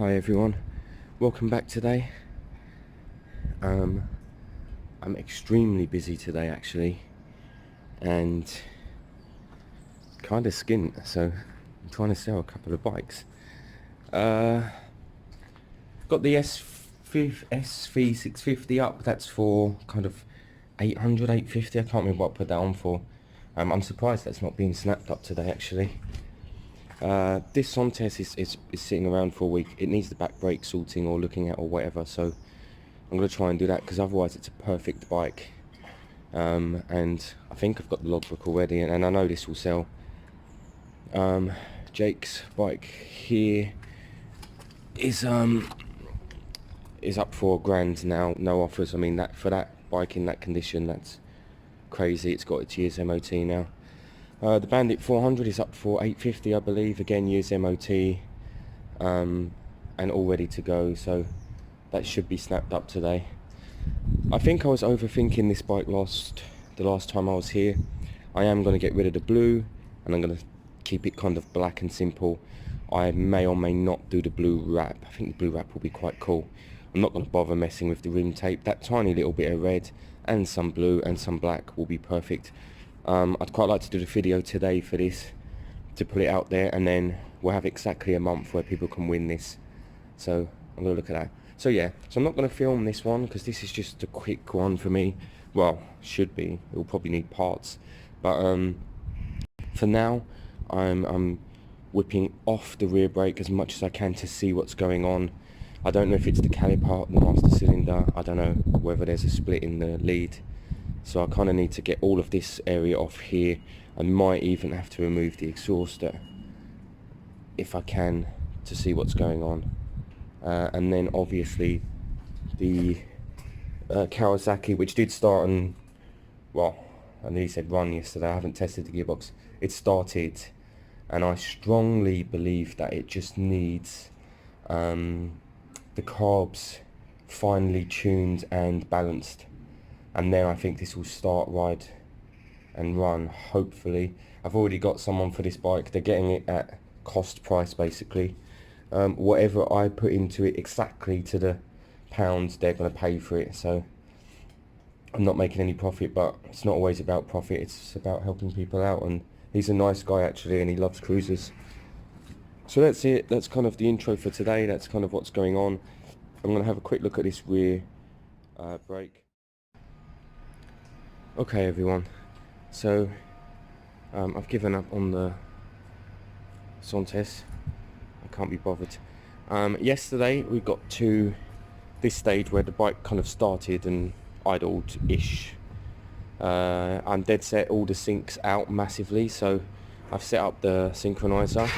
Hi everyone, welcome back today. I'm extremely busy today actually, and kind of skint, so I'm trying to sell a couple of bikes. Got the SV650 up, that's for kind of 800, 850, I can't remember what I put that on for. I'm surprised that's not being snapped up today actually. This Sontes is sitting around for a week. It needs the back brake sorting or looking at or whatever, so I'm going to try and do that because otherwise it's a perfect bike. And I think I've got the logbook already, and I know this will sell. Jake's bike here is up for £1,000 now, no offers. I mean, that for that bike in that condition, that's crazy. It's got its year's MOT now. The Bandit 400 is up for £850, I believe, again year's MOT, and all ready to go, so that should be snapped up today. I think I was overthinking this bike the last time I was here. I am going to get rid of the blue, and I'm going to keep it kind of black and simple. I may or may not do the blue wrap. I think the blue wrap will be quite cool. I'm not going to bother messing with the rim tape. That tiny little bit of red and some blue and some black will be perfect. I'd quite like to do the video today for this, to put it out there, and then we'll have exactly a month where people can win this. So I'm going to look at that. So yeah, so I'm not going to film this one because this is just a quick one for me. Well, should be. It will probably need parts. But for now, I'm whipping off the rear brake as much as I can to see what's going on. I don't know if it's the caliper, the master cylinder. I don't know whether there's a split in the lead. So I kind of need to get all of this area off here. I might even have to remove the exhauster if I can, to see what's going on. And then obviously the Kawasaki, which did start on, well, I nearly said run yesterday. I haven't tested the gearbox. It started, and I strongly believe that it just needs the carbs finely tuned and balanced, and then I think this will start ride and run, hopefully. I've already got someone for this bike. They're getting it at cost price basically. Whatever I put into it exactly to the pounds, they're going to pay for it. So I'm not making any profit, but it's not always about profit. It's about helping people out, and he's a nice guy actually, and he loves cruisers. So that's it. That's kind of the intro for today. That's kind of what's going on. I'm going to have a quick look at this rear brake. Okay everyone, so I've given up on the Sontes. I can't be bothered. Yesterday we got to this stage where the bike kind of started and idled-ish. I'm dead set all the syncs out massively, so I've set up the synchronizer.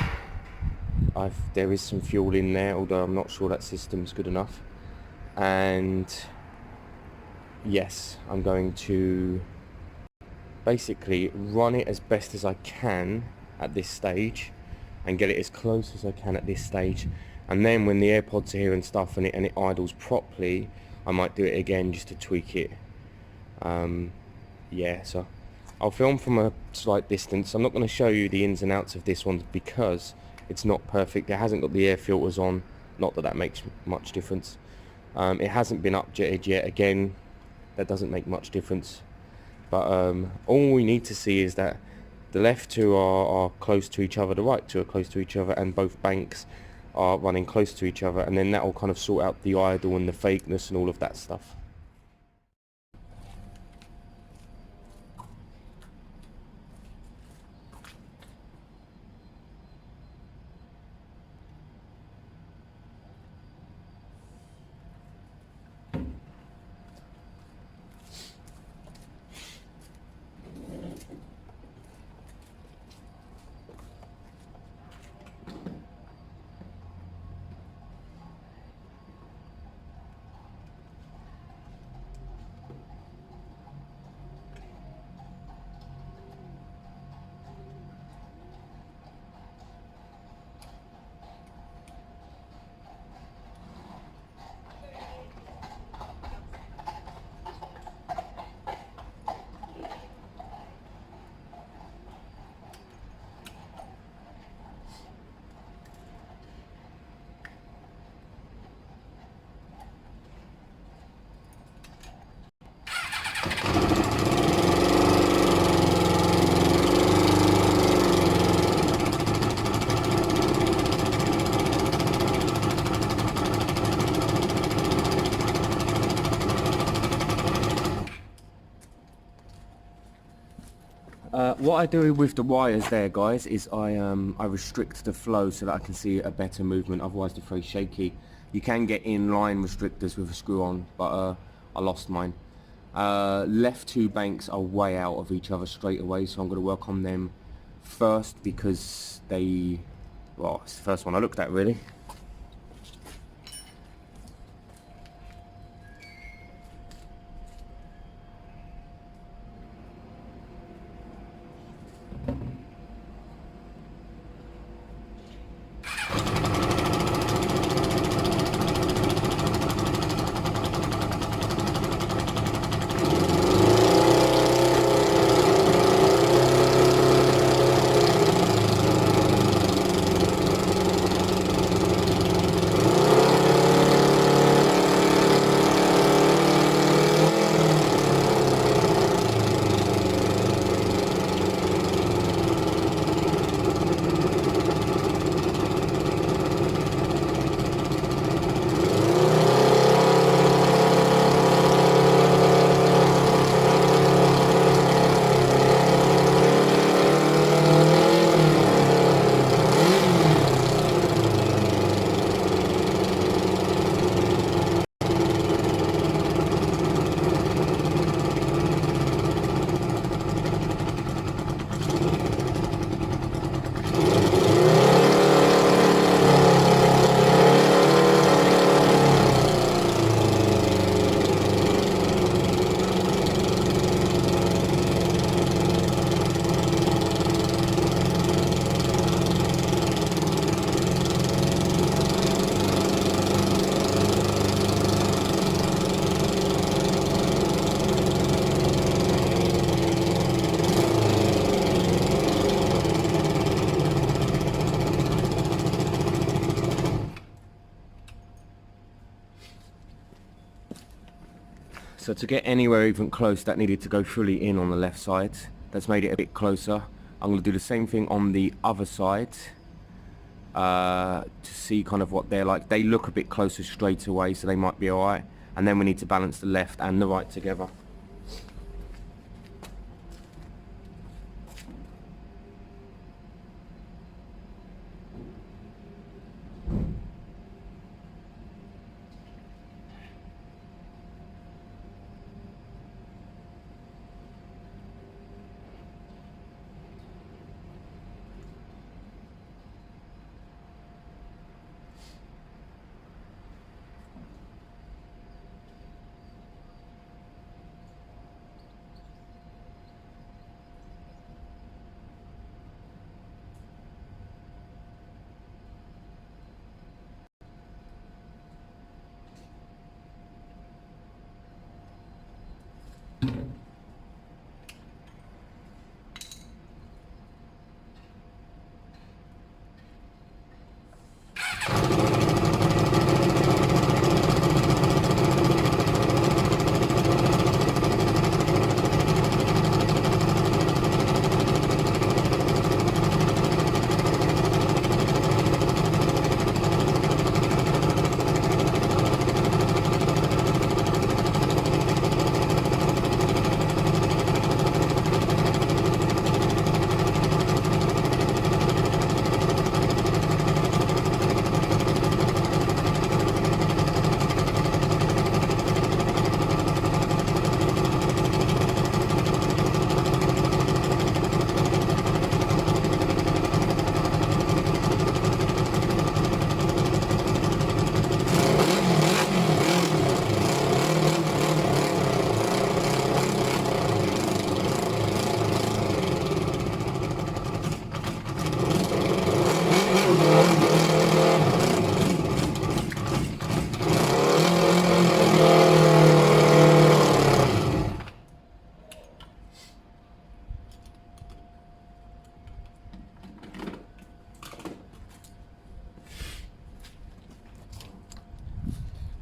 There is some fuel in there, although I'm not sure that system's good enough. And yes, I'm going to basically run it as best as I can at this stage and get it as close as I can at this stage, and then when the AirPods are here and stuff and it idles properly, I might do it again just to tweak it. Yeah, so I'll film from a slight distance. I'm not going to show you the ins and outs of this one because it's not perfect. It hasn't got the air filters on, not that that makes much difference. It hasn't been upjetted yet. Again, that doesn't make much difference. But all we need to see is that the left two are close to each other, the right two are close to each other, and both banks are running close to each other, and then that will kind of sort out the idle and the fakeness and all of that stuff. What I do with the wires there, guys, is I restrict the flow so that I can see a better movement. Otherwise they're very shaky. You can get inline restrictors with a screw on, but I lost mine. Left two banks are way out of each other straight away, so I'm going to work on them first because they, well, it's the first one I looked at really. So to get anywhere even close, that needed to go fully in on the left side. That's made it a bit closer. I'm going to do the same thing on the other side to see kind of what they're like. They look a bit closer straight away, so they might be alright. And then we need to balance the left and the right together.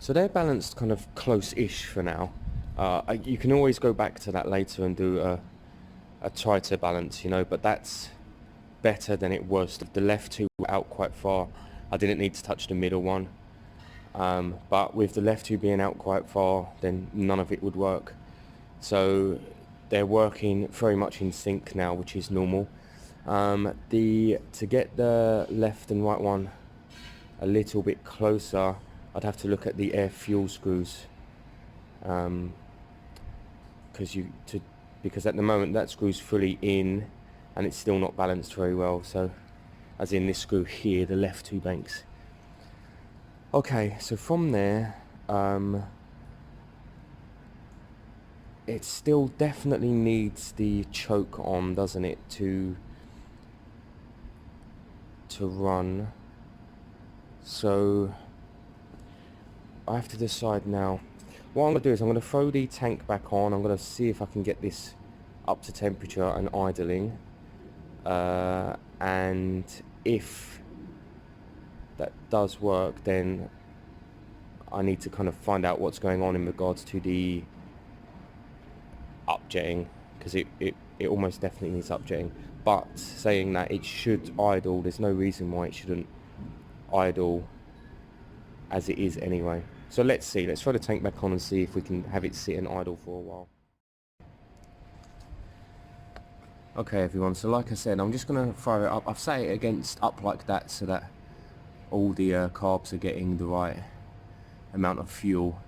So they're balanced kind of close-ish for now. You can always go back to that later and do a tighter balance, you know, but that's better than it was. The left two were out quite far. I didn't need to touch the middle one. But with the left two being out quite far, then none of it would work. So they're working very much in sync now, which is normal. To get the left and right one a little bit closer, I'd have to look at the air fuel screws, because at the moment that screw's fully in and it's still not balanced very well. So, as in this screw here, the left two banks. Okay, so from there, it still definitely needs the choke on, doesn't it, to run. So I have to decide now. What I'm going to do is I'm going to throw the tank back on. I'm going to see if I can get this up to temperature and idling. And if that does work, then I need to kind of find out what's going on in regards to the upjetting, because it almost definitely needs upjetting. But saying that, it should idle. There's no reason why it shouldn't idle as it is anyway. So let's see. Let's throw the tank back on and see if we can have it sit and idle for a while. Okay everyone, so like I said, I'm just going to throw it up. I've set it up like that so that all the carbs are getting the right amount of fuel.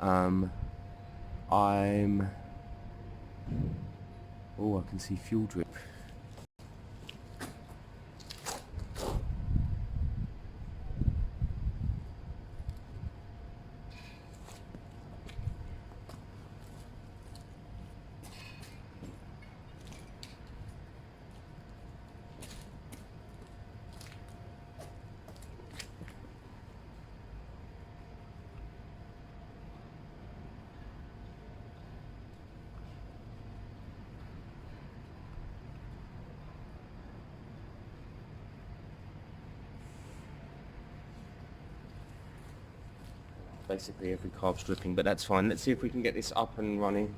Oh, I can see fuel drip. Basically every carb's dripping, but that's fine. Let's see if we can get this up and running.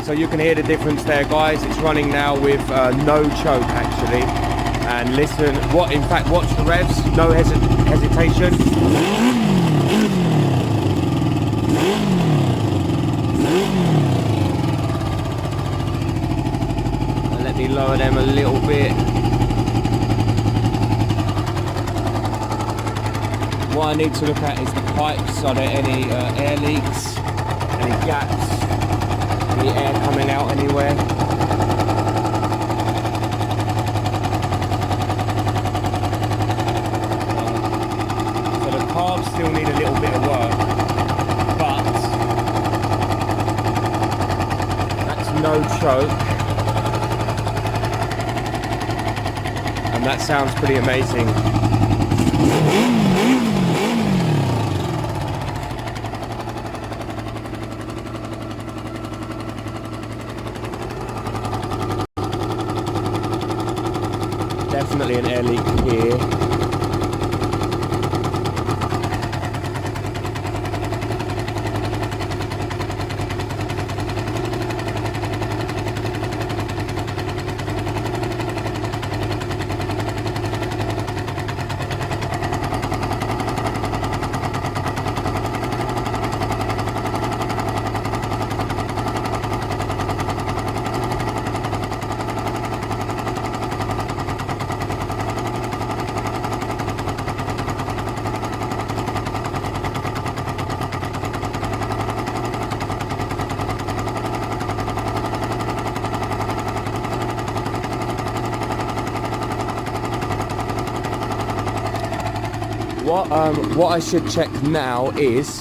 So you can hear the difference there, guys. It's running now with no choke actually. And listen, watch the revs, no hesitation. And let me lower them a little bit. What I need to look at is the pipes. Are there any air leaks, any gaps? Any air coming out anywhere? So the carbs still need a little bit of work, but that's no choke, and that sounds pretty amazing. currently an air leak here. What I should check now is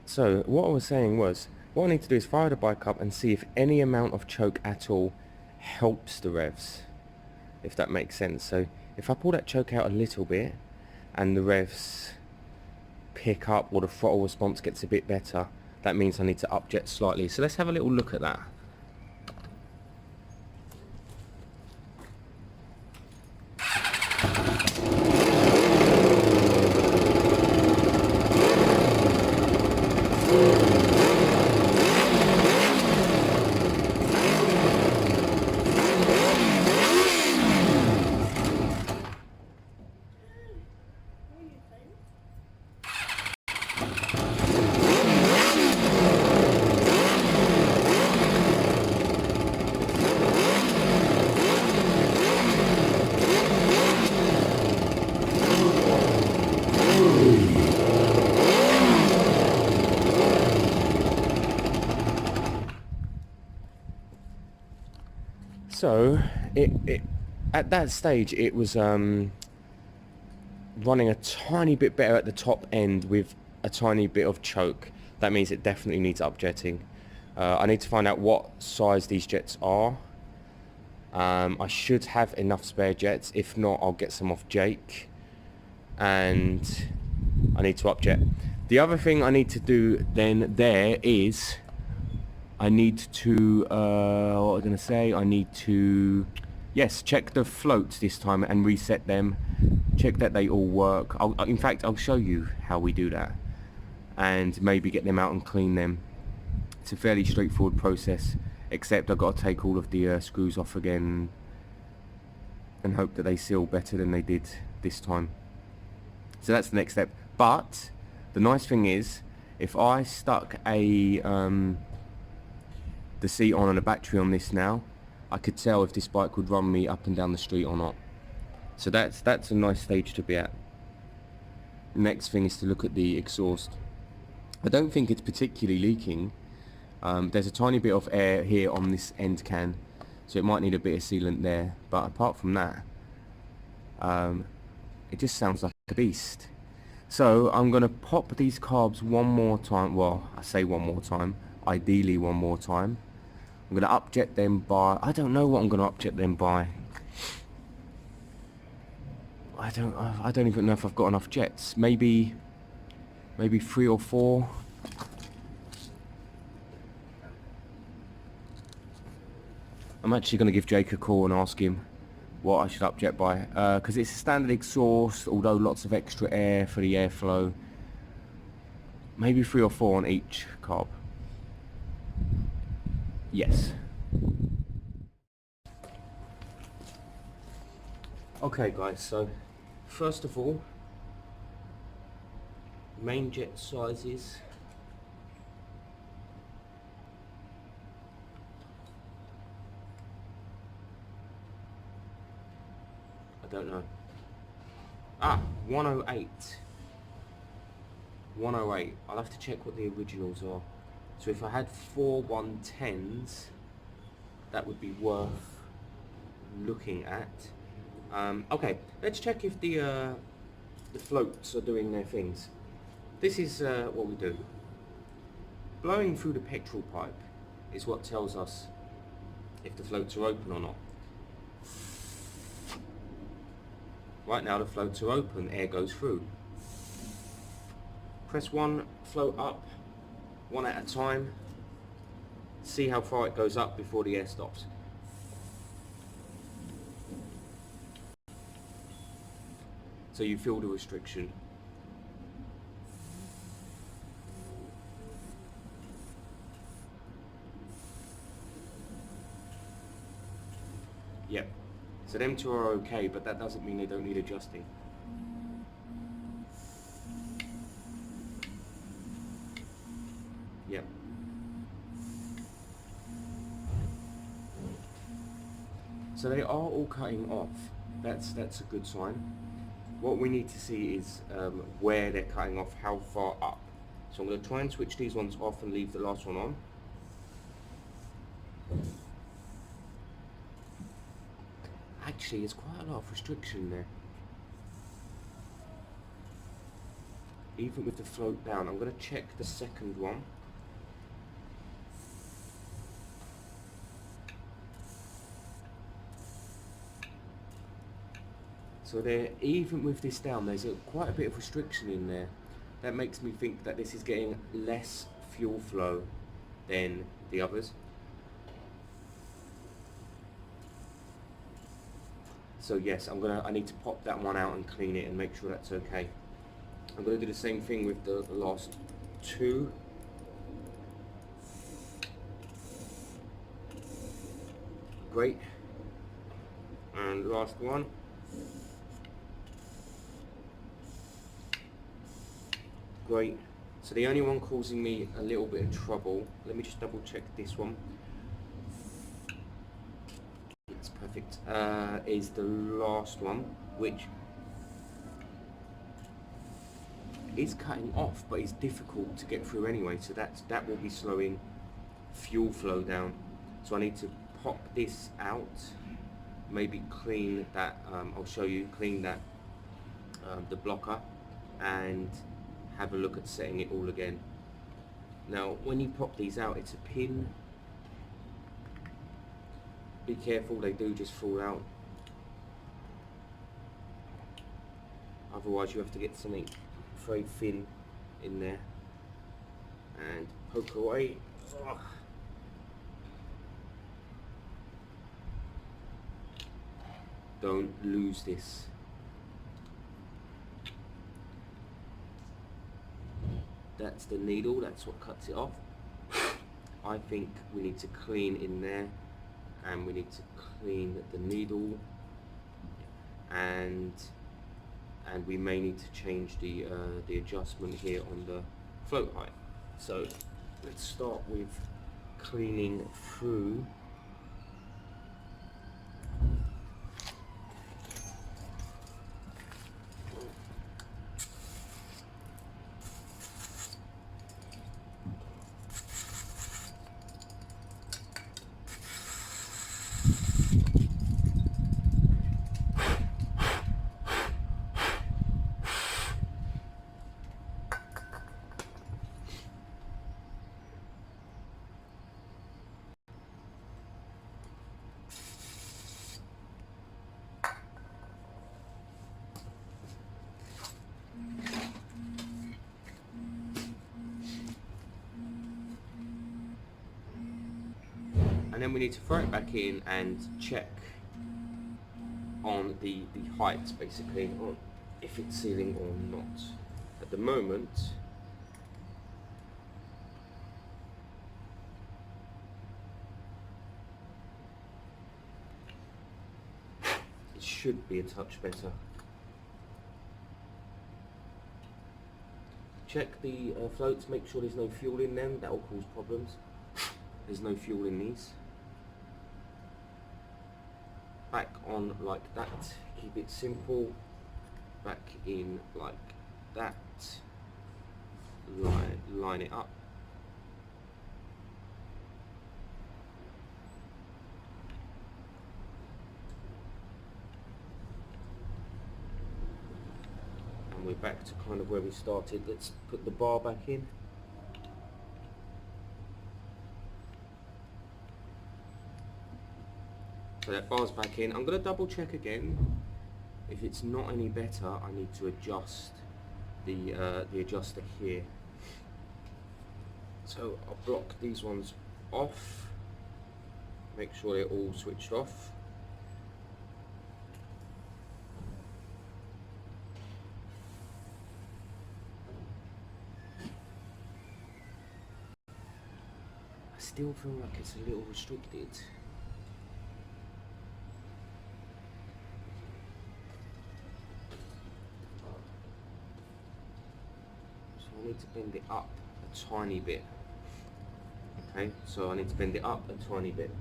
so what I was saying was what I need to do is fire the bike up and see if any amount of choke at all helps the revs, if that makes sense. So if I pull that choke out a little bit and the revs pick up or the throttle response gets a bit better, that means I need to up jet slightly. So let's have a little look at that. So it at that stage it was running a tiny bit better at the top end with a tiny bit of choke. That means it definitely needs upjetting. I need to find out what size these jets are. I should have enough spare jets. If not, I'll get some off Jake, and I need to upjet. The other thing I need to do then is I need to, what am I going to say? I need to, yes, check the floats this time and reset them. Check that they all work. In fact, I'll show you how we do that. And maybe get them out and clean them. It's a fairly straightforward process, except I've got to take all of the screws off again and hope that they seal better than they did this time. So that's the next step. But the nice thing is, if I stuck the seat on and a battery on this now, I could tell if this bike would run me up and down the street or not. So that's a nice stage to be at. Next thing is to look at the exhaust. I don't think it's particularly leaking. There's a tiny bit of air here on this end can, so it might need a bit of sealant there, but apart from that, it just sounds like a beast. So I'm going to pop these carbs one more time. Well, I say one more time, ideally one more time. I'm going to upjet them by, I don't know what I'm going to upjet them by. I don't even know if I've got enough jets. Maybe 3 or 4. I'm actually going to give Jake a call and ask him what I should upjet by, because it's a standard exhaust, although lots of extra air for the airflow. Maybe 3 or 4 on each carb. Yes. Okay guys, so first of all, main jet sizes. I don't know. 108. 108. I'll have to check what the originals are. So if I had 4 110s, that would be worth looking at. Okay, let's check if the floats are doing their things. This is what we do. Blowing through the petrol pipe is what tells us if the floats are open or not. Right now the floats are open, air goes through. Press one float up, one at a time. see how far it goes up before the air stops. So you feel the restriction. Yep. So them two are okay, but that doesn't mean they don't need adjusting. Yep. So they are all cutting off. That's a good sign. What we need to see is where they're cutting off, how far up. So I'm going to try and switch these ones off and leave the last one on. Actually, there's quite a lot of restriction there. Even with the float down, I'm going to check the second one. So there, even with this down, there's quite a bit of restriction in there. That makes me think that this is getting less fuel flow than the others. So yes, I need to pop that one out and clean it and make sure that's okay. I'm going to do the same thing with the last two. Great. And last one. Great. So the only one causing me a little bit of trouble, let me just double check this one. It's perfect. Is the last one, which is cutting off, but it's difficult to get through anyway. So that will be slowing fuel flow down. So I need to pop this out, maybe clean that. I'll show you. Clean that the blocker, and have a look at setting it all again. Now, when you pop these out, it's a pin. Be careful, they do just fall out. Otherwise, you have to get something very thin in there and poke away. Ugh. Don't lose this. That's the needle, that's what cuts it off. I think we need to clean in there, and we need to clean the needle, and we may need to change the adjustment here on the float height. So let's start with cleaning through. And then we need to throw it back in and check on the height, basically, on if it's sealing or not. At the moment, it should be a touch better. Check the floats, make sure there's no fuel in them, that will cause problems. There's no fuel in these. Back on like that, keep it simple. Back in like that. Line it up. And we're back to kind of where we started. Let's put the bar back in. So that bar's back in. I'm going to double check again. If it's not any better, I need to adjust the adjuster here. So I'll block these ones off, make sure they're all switched off. I still feel like it's a little restricted. So I need to bend it up a tiny bit. Okay, so I need to bend it up a tiny bit.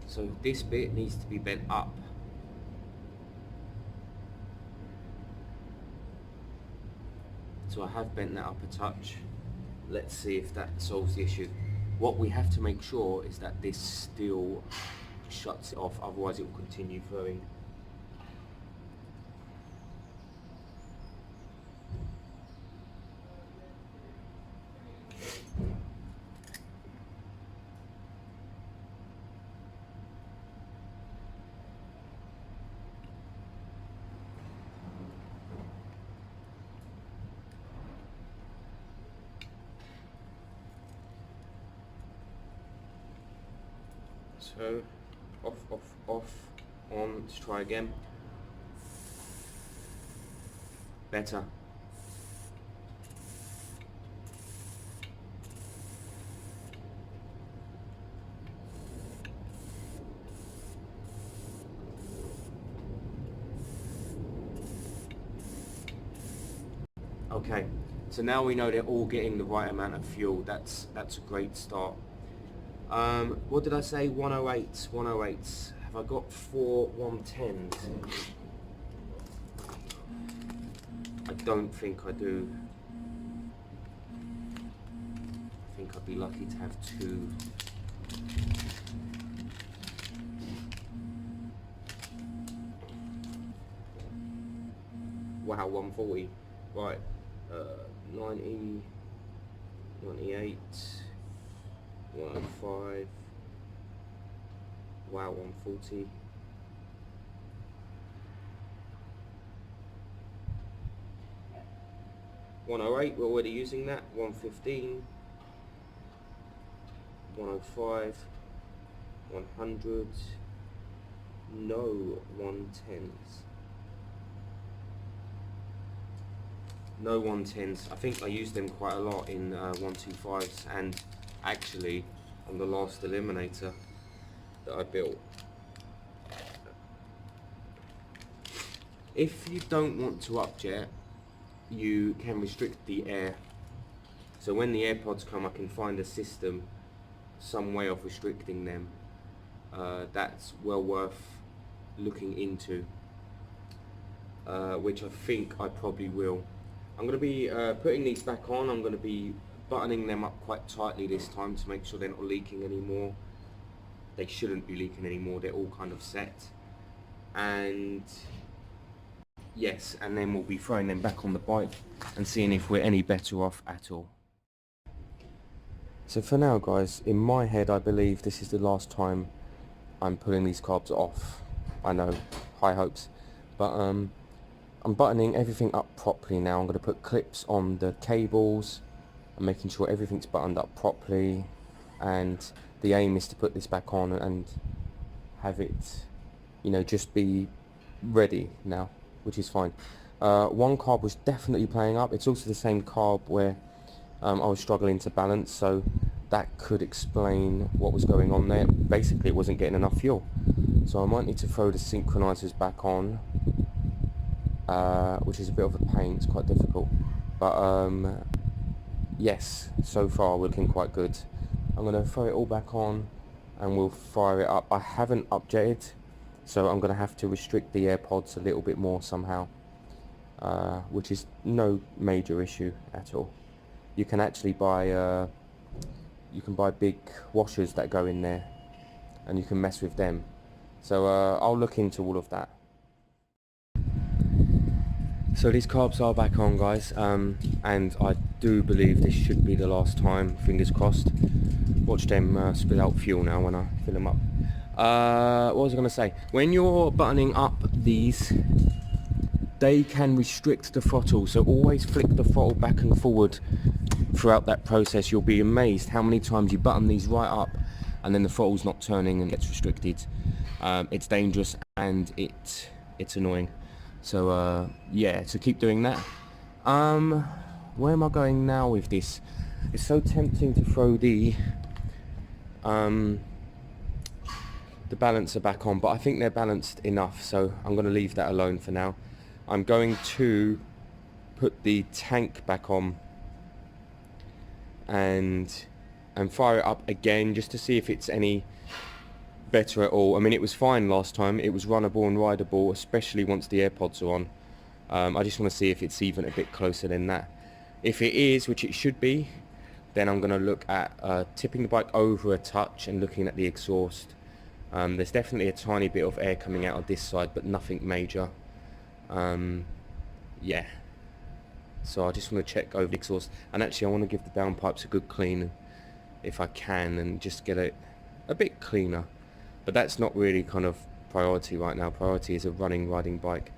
So this bit needs to be bent up. So I have bent that up a touch. Let's see if that solves the issue. What we have to make sure is that this still shuts it off, otherwise it will continue flowing. So, off, off, off, on, let's try again. Better. Okay, so now we know they're all getting the right amount of fuel. That's a great start. What did I say? 108s, 108s. Have I got 4 110s? I don't think I do. I think I'd be lucky to have 2. Wow, 140. Right, 90, 98, 105. Wow, 140. $108, we're already using that. 115, 105, 100, no 110s. No 110s. I think I used them quite a lot in 125s, and actually on the last eliminator that I built. If you don't want to upjet, you can restrict the air. So when the AirPods come, I can find a system, some way of restricting them. That's well worth looking into, which I think I probably will. I'm going to be putting these back on. I'm going to be buttoning them up quite tightly this time to make sure they're not leaking anymore. They shouldn't be leaking anymore. They're all kind of set. And yes, and then we'll be throwing them back on the bike and seeing if we're any better off at all. So for now, guys, in my head, I believe this is the last time I'm pulling these carbs off. I know, high hopes, but I'm buttoning everything up properly now. I'm going to put clips on the cables. I'm making sure everything's buttoned up properly, and the aim is to put this back on and have it, you know, just be ready now, which is fine. One carb was definitely playing up. It's also the same carb where I was struggling to balance, so that could explain what was going on there. Basically, it wasn't getting enough fuel, so I might need to throw the synchronizers back on, which is a bit of a pain. It's quite difficult, but yes, so far we're looking quite good. I'm going to throw it all back on and we'll fire it up. I haven't updated, so I'm going to have to restrict the AirPods a little bit more somehow, which is no major issue at all. You can actually buy big washers that go in there, and you can mess with them. So I'll look into all of that. So these carbs are back on, guys, and I do believe this should be the last time, fingers crossed. Watch them spit out fuel now when I fill them up. What was I going to say? When you're buttoning up these, they can restrict the throttle, so always flick the throttle back and forward throughout that process. You'll be amazed how many times you button these right up and then the throttle's not turning and gets restricted. It's dangerous and it's annoying. So yeah, so keep doing that. Where am I going now with this? It's so tempting to throw the balancer back on, but I think they're balanced enough, so I'm going to leave that alone for now. I'm going to put the tank back on and fire it up again just to see if it's any better at all. I mean, it was fine last time. It was runnable and rideable, especially once the AirPods are on. I just want to see if it's even a bit closer than that. If it is, which it should be, then I'm going to look at tipping the bike over a touch and looking at the exhaust. There's definitely a tiny bit of air coming out of this side, but nothing major. Yeah. So I just want to check over the exhaust, and actually I want to give the downpipes a good clean if I can, and just get it a bit cleaner. But that's not really kind of priority right now. Priority is a riding bike.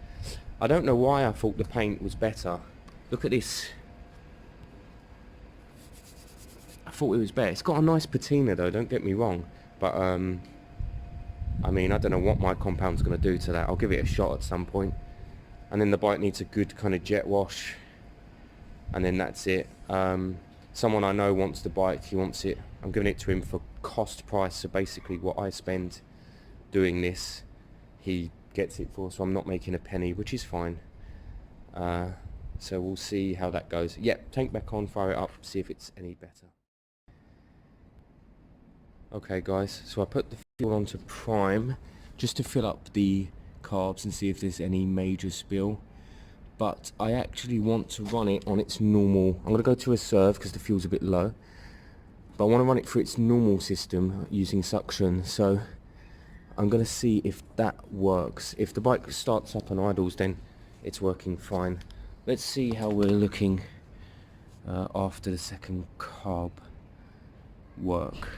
I don't know why I thought the paint was better. Look at this. I thought it was better. It's got a nice patina though, don't get me wrong, but I mean, I don't know what my compound's going to do to that. I'll give it a shot at some point. And then the bike needs a good kind of jet wash, and then that's it. Someone I know wants the bike. He wants it. I'm giving it to him for cost price, so basically what I spend doing this, he gets it for, so I'm not making a penny, which is fine. So we'll see how that goes. Yep, tank back on, fire it up, see if it's any better. Okay guys, so I put the fuel onto prime just to fill up the carbs and see if there's any major spill, but I actually want to run it on its normal. I'm going to go to reserve because the fuel's a bit low, but I want to run it through its normal system using suction. So I'm going to see if that works. If the bike starts up and idles, then it's working fine. Let's see how we're looking after the second carb work.